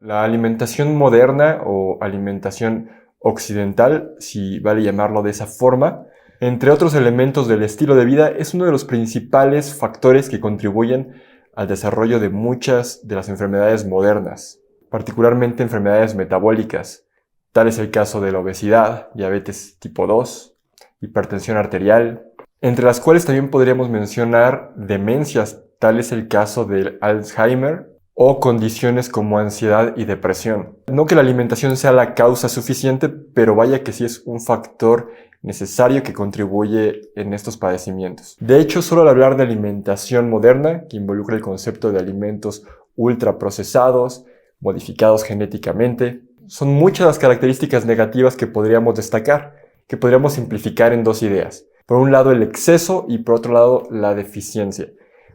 La alimentación moderna o alimentación occidental, si vale llamarlo de esa forma, entre otros elementos del estilo de vida, es uno de los principales factores que contribuyen al desarrollo de muchas de las enfermedades modernas, particularmente enfermedades metabólicas. Tal es el caso de la obesidad, diabetes tipo 2, hipertensión arterial, entre las cuales también podríamos mencionar demencias, tal es el caso del Alzheimer, o condiciones como ansiedad y depresión. No que la alimentación sea la causa suficiente, pero vaya que sí es un factor necesario que contribuye en estos padecimientos. De hecho, solo al hablar de alimentación moderna, que involucra el concepto de alimentos ultraprocesados, modificados genéticamente, son muchas las características negativas que podríamos destacar, que podríamos simplificar en dos ideas. Por un lado el exceso y por otro lado la deficiencia.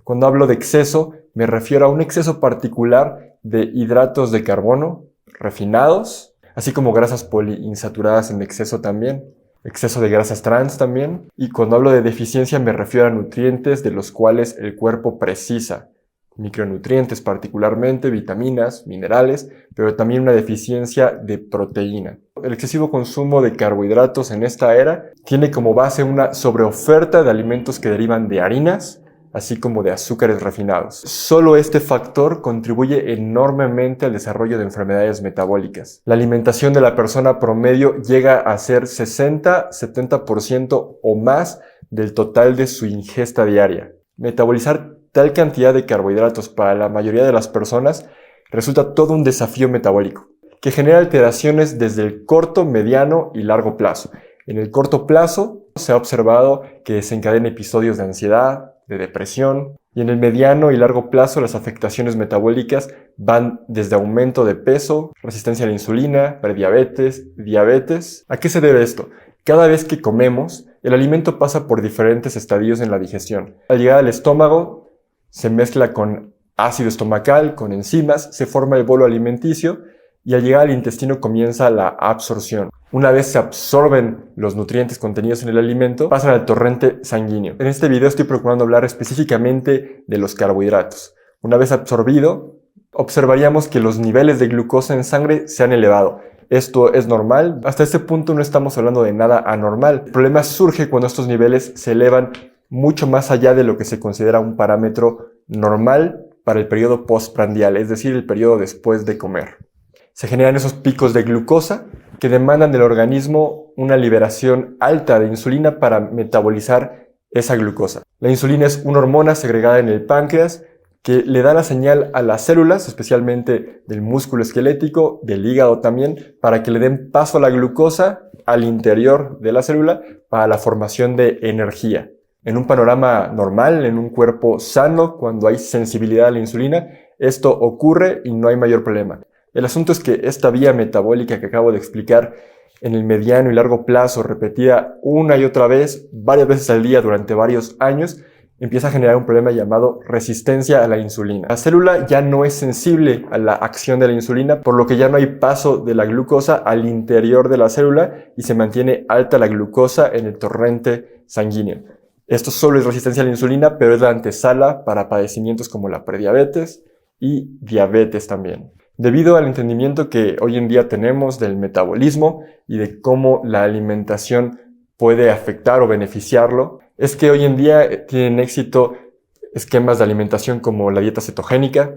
Cuando hablo de exceso, me refiero a un exceso particular de hidratos de carbono refinados, así como grasas poliinsaturadas en exceso también, exceso de grasas trans también. Y cuando hablo de deficiencia me refiero a nutrientes de los cuales el cuerpo precisa, micronutrientes particularmente, vitaminas, minerales, pero también una deficiencia de proteína. El excesivo consumo de carbohidratos en esta era tiene como base una sobreoferta de alimentos que derivan de harinas, así como de azúcares refinados. Solo este factor contribuye enormemente al desarrollo de enfermedades metabólicas. La alimentación de la persona promedio llega a ser 60-70% o más del total de su ingesta diaria. Metabolizar tal cantidad de carbohidratos para la mayoría de las personas resulta todo un desafío metabólico, que genera alteraciones desde el corto, mediano y largo plazo. En el corto plazo se ha observado que desencadena episodios de ansiedad, de depresión, y en el mediano y largo plazo las afectaciones metabólicas van desde aumento de peso, resistencia a la insulina, prediabetes, diabetes. ¿A qué se debe esto? Cada vez que comemos, el alimento pasa por diferentes estadios en la digestión. Al llegar al estómago, se mezcla con ácido estomacal, con enzimas, se forma el bolo alimenticio y al llegar al intestino comienza la absorción. Una vez se absorben los nutrientes contenidos en el alimento, pasan al torrente sanguíneo. En este video estoy procurando hablar específicamente de los carbohidratos. Una vez absorbido, observaríamos que los niveles de glucosa en sangre se han elevado. Esto es normal. Hasta este punto no estamos hablando de nada anormal. El problema surge cuando estos niveles se elevan mucho más allá de lo que se considera un parámetro normal para el periodo postprandial, es decir, el periodo después de comer. Se generan esos picos de glucosa que demandan del organismo una liberación alta de insulina para metabolizar esa glucosa. La insulina es una hormona segregada en el páncreas que le da la señal a las células, especialmente del músculo esquelético, del hígado también, para que le den paso a la glucosa al interior de la célula para la formación de energía. En un panorama normal, en un cuerpo sano, cuando hay sensibilidad a la insulina, esto ocurre y no hay mayor problema. El asunto es que esta vía metabólica que acabo de explicar en el mediano y largo plazo, repetida una y otra vez, varias veces al día durante varios años, empieza a generar un problema llamado resistencia a la insulina. La célula ya no es sensible a la acción de la insulina, por lo que ya no hay paso de la glucosa al interior de la célula y se mantiene alta la glucosa en el torrente sanguíneo. Esto solo es resistencia a la insulina, pero es la antesala para padecimientos como la prediabetes y diabetes también. Debido al entendimiento que hoy en día tenemos del metabolismo y de cómo la alimentación puede afectar o beneficiarlo, es que hoy en día tienen éxito esquemas de alimentación como la dieta cetogénica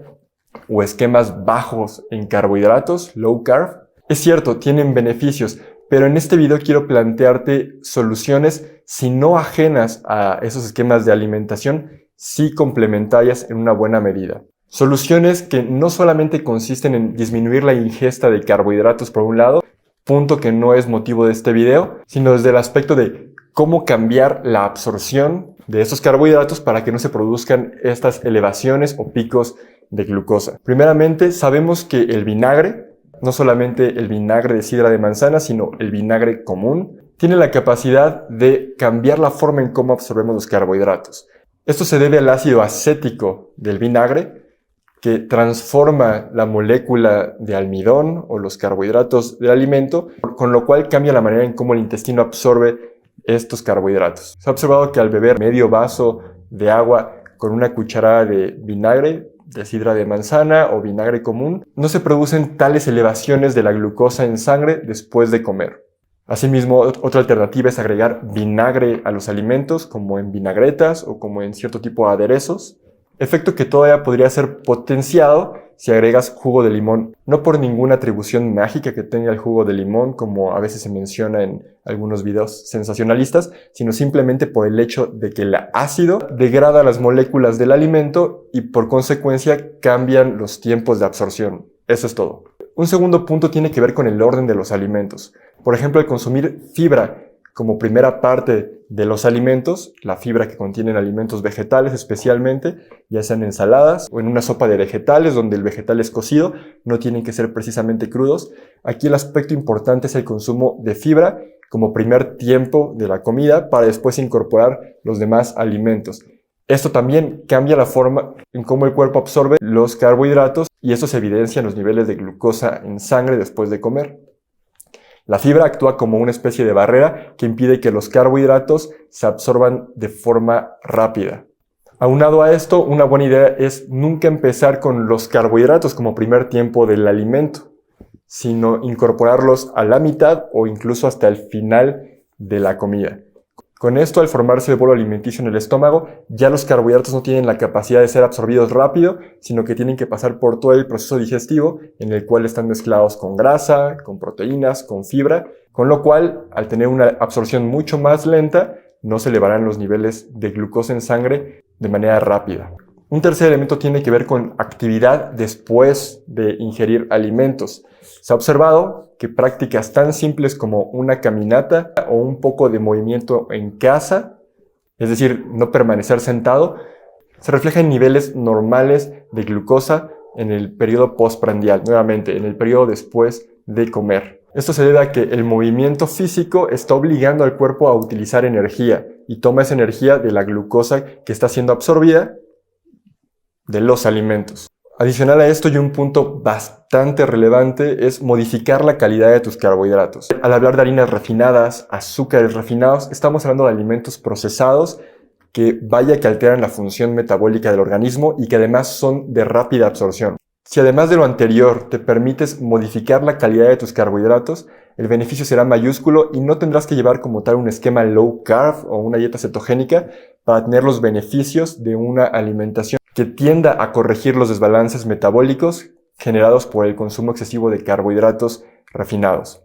o esquemas bajos en carbohidratos, low carb. Es cierto, tienen beneficios, pero en este video quiero plantearte soluciones, si no ajenas a esos esquemas de alimentación, sí complementarias en una buena medida. Soluciones que no solamente consisten en disminuir la ingesta de carbohidratos por un lado, punto que no es motivo de este video, sino desde el aspecto de cómo cambiar la absorción de estos carbohidratos para que no se produzcan estas elevaciones o picos de glucosa. Primeramente, sabemos que el vinagre, no solamente el vinagre de sidra de manzana, sino el vinagre común, tiene la capacidad de cambiar la forma en cómo absorbemos los carbohidratos. Esto se debe al ácido acético del vinagre, que transforma la molécula de almidón o los carbohidratos del alimento, con lo cual cambia la manera en cómo el intestino absorbe estos carbohidratos. Se ha observado que al beber medio vaso de agua con una cucharada de vinagre, de sidra de manzana o vinagre común, no se producen tales elevaciones de la glucosa en sangre después de comer. Asimismo, otra alternativa es agregar vinagre a los alimentos, como en vinagretas o como en cierto tipo de aderezos, efecto que todavía podría ser potenciado si agregas jugo de limón, no por ninguna atribución mágica que tenga el jugo de limón, como a veces se menciona en algunos videos sensacionalistas, sino simplemente por el hecho de que el ácido degrada las moléculas del alimento y por consecuencia cambian los tiempos de absorción. Eso es todo. Un segundo punto tiene que ver con el orden de los alimentos. Por ejemplo, el consumir fibra como primera parte de los alimentos, la fibra que contienen alimentos vegetales especialmente, ya sean ensaladas o en una sopa de vegetales donde el vegetal es cocido, no tienen que ser precisamente crudos. Aquí el aspecto importante es el consumo de fibra como primer tiempo de la comida para después incorporar los demás alimentos. Esto también cambia la forma en cómo el cuerpo absorbe los carbohidratos y eso se evidencia en los niveles de glucosa en sangre después de comer. La fibra actúa como una especie de barrera que impide que los carbohidratos se absorban de forma rápida. Aunado a esto, una buena idea es nunca empezar con los carbohidratos como primer tiempo del alimento, sino incorporarlos a la mitad o incluso hasta el final de la comida. Con esto, al formarse el bolo alimenticio en el estómago, ya los carbohidratos no tienen la capacidad de ser absorbidos rápido, sino que tienen que pasar por todo el proceso digestivo, en el cual están mezclados con grasa, con proteínas, con fibra, con lo cual, al tener una absorción mucho más lenta, no se elevarán los niveles de glucosa en sangre de manera rápida. Un tercer elemento tiene que ver con actividad después de ingerir alimentos. Se ha observado que prácticas tan simples como una caminata o un poco de movimiento en casa, es decir, no permanecer sentado, se refleja en niveles normales de glucosa en el periodo postprandial, nuevamente, en el periodo después de comer. Esto se debe a que el movimiento físico está obligando al cuerpo a utilizar energía y toma esa energía de la glucosa que está siendo absorbida de los alimentos. Adicional a esto, y un punto bastante relevante, es modificar la calidad de tus carbohidratos. Al hablar de harinas refinadas, azúcares refinados, estamos hablando de alimentos procesados que vaya que alteran la función metabólica del organismo y que además son de rápida absorción. Si además de lo anterior te permites modificar la calidad de tus carbohidratos, el beneficio será mayúsculo y no tendrás que llevar como tal un esquema low carb o una dieta cetogénica para tener los beneficios de una alimentación que tienda a corregir los desbalances metabólicos generados por el consumo excesivo de carbohidratos refinados.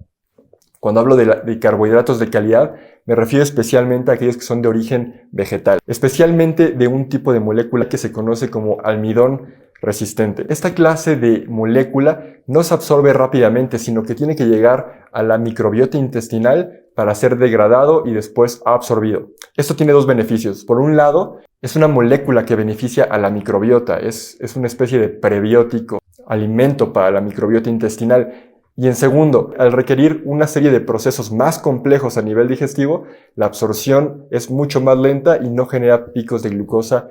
Cuando hablo de carbohidratos de calidad, me refiero especialmente a aquellos que son de origen vegetal, especialmente de un tipo de molécula que se conoce como almidón resistente. Esta clase de molécula no se absorbe rápidamente, sino que tiene que llegar a la microbiota intestinal para ser degradado y después absorbido. Esto tiene dos beneficios. Por un lado, es una molécula que beneficia a la microbiota, es una especie de prebiótico, alimento para la microbiota intestinal. Y en segundo, al requerir una serie de procesos más complejos a nivel digestivo, la absorción es mucho más lenta y no genera picos de glucosa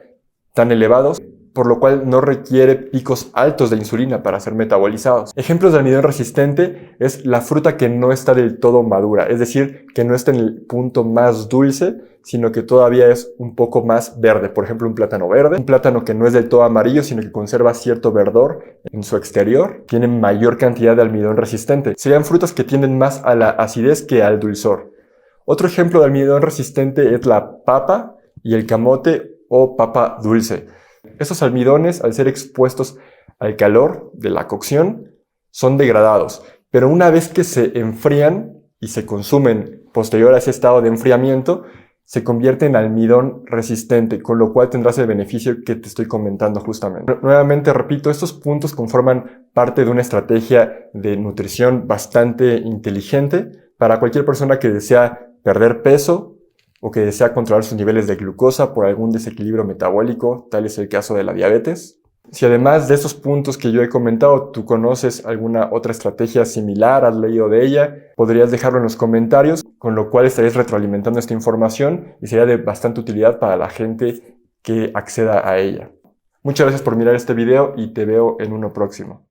tan elevados, por lo cual no requiere picos altos de insulina para ser metabolizados. Ejemplos de almidón resistente es la fruta que no está del todo madura, es decir, que no está en el punto más dulce, sino que todavía es un poco más verde. Por ejemplo, un plátano verde, un plátano que no es del todo amarillo, sino que conserva cierto verdor en su exterior, tiene mayor cantidad de almidón resistente. Serían frutas que tienden más a la acidez que al dulzor. Otro ejemplo de almidón resistente es la papa y el camote o papa dulce. Estos almidones, al ser expuestos al calor de la cocción, son degradados, pero una vez que se enfrían y se consumen posterior a ese estado de enfriamiento, se convierte en almidón resistente, con lo cual tendrás el beneficio que te estoy comentando justamente. Nuevamente repito, estos puntos conforman parte de una estrategia de nutrición bastante inteligente para cualquier persona que desea perder peso o que desea controlar sus niveles de glucosa por algún desequilibrio metabólico, tal es el caso de la diabetes. Si además de estos puntos que yo he comentado, tú conoces alguna otra estrategia similar, has leído de ella, podrías dejarlo en los comentarios, con lo cual estaréis retroalimentando esta información y sería de bastante utilidad para la gente que acceda a ella. Muchas gracias por mirar este video y te veo en uno próximo.